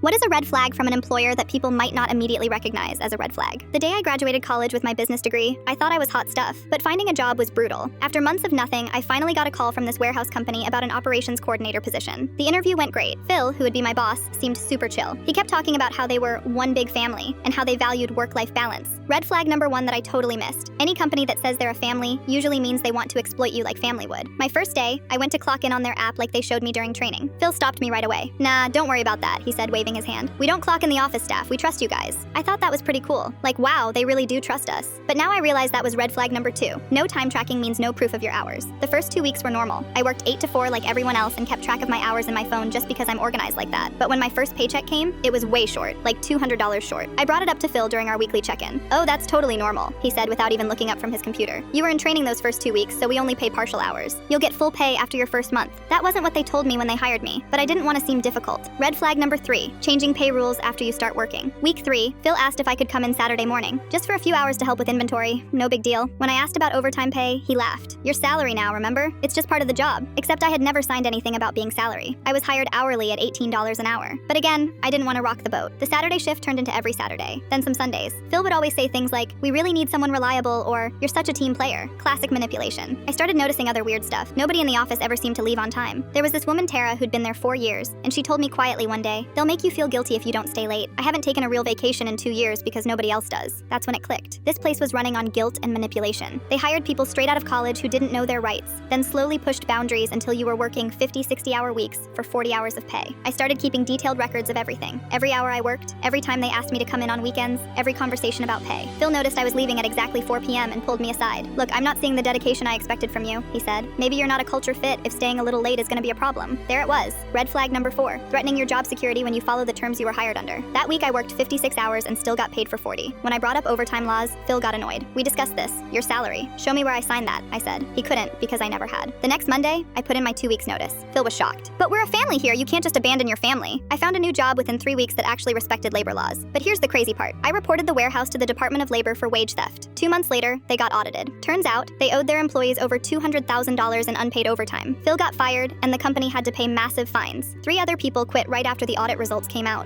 What is a red flag from an employer that people might not immediately recognize as a red flag? The day I graduated college with my business degree, I thought I was hot stuff, but finding a job was brutal. After months of nothing, I finally got a call from this warehouse company about an operations coordinator position. The interview went great. Phil, who would be my boss, seemed super chill. He kept talking about how they were one big family and how they valued work-life balance. Red flag number one that I totally missed. Any company that says they're a family usually means they want to exploit you like family would. My first day, I went to clock in on their app like they showed me during training. Phil stopped me right away. "Nah, don't worry about that," he said, waving his hand. "We don't clock in the office staff, we trust you guys." I thought that was pretty cool. Like, wow, they really do trust us. But now I realize that was red flag number two. No time tracking means no proof of your hours. The first 2 weeks were normal. I worked 8 to 4 like everyone else and kept track of my hours in my phone just because I'm organized like that. But when my first paycheck came, it was way short, like $200 short. I brought it up to Phil during our weekly check-in. "Oh, that's totally normal," he said without even looking up from his computer. "You were in training those first 2 weeks, so we only pay partial hours. You'll get full pay after your first month." That wasn't what they told me when they hired me, but I didn't want to seem difficult. Red flag number 3, changing pay rules after you start working. Week 3, Phil asked if I could come in Saturday morning, just for a few hours to help with inventory. No big deal. When I asked about overtime pay, he laughed. "Your salary now, remember? It's just part of the job." Except I had never signed anything about being salary. I was hired hourly at $18 an hour. But again, I didn't want to rock the boat. The Saturday shift turned into every Saturday, then some Sundays. Phil would always say things like, "We really need someone reliable," or "You're such a team player." Classic manipulation. I started noticing other weird stuff. Nobody in the office ever seemed to leave on time. There was this woman, Tara, who'd been there 4 years, and she told me quietly one day, "They'll make you feel guilty if you don't stay late. I haven't taken a real vacation in 2 years because nobody else does." That's when it clicked. This place was running on guilt and manipulation. They hired people straight out of college who didn't know their rights, then slowly pushed boundaries until you were working 50, 60-hour weeks for 40 hours of pay. I started keeping detailed records of everything. Every hour I worked, every time they asked me to come in on weekends, every conversation about pay. Phil noticed I was leaving at exactly 4 p.m. and pulled me aside. "Look, I'm not seeing the dedication I expected from you," he said. "Maybe you're not a culture fit if staying a little late is going to be a problem." There it was. Red flag number 4, threatening your job security when you follow the terms you were hired under. That week I worked 56 hours and still got paid for 40. When I brought up overtime laws, Phil got annoyed. "We discussed this. Your salary. Show me where I signed that," I said. He couldn't because I never had. The next Monday, I put in my 2 weeks notice. Phil was shocked. "But we're a family here. You can't just abandon your family." I found a new job within 3 weeks that actually respected labor laws. But here's the crazy part. I reported the warehouse to the Department of Labor for wage theft. 2 months later, they got audited. Turns out, they owed their employees over $200,000 in unpaid overtime. Phil got fired, and the company had to pay massive fines. 3 other people quit right after the audit results came out.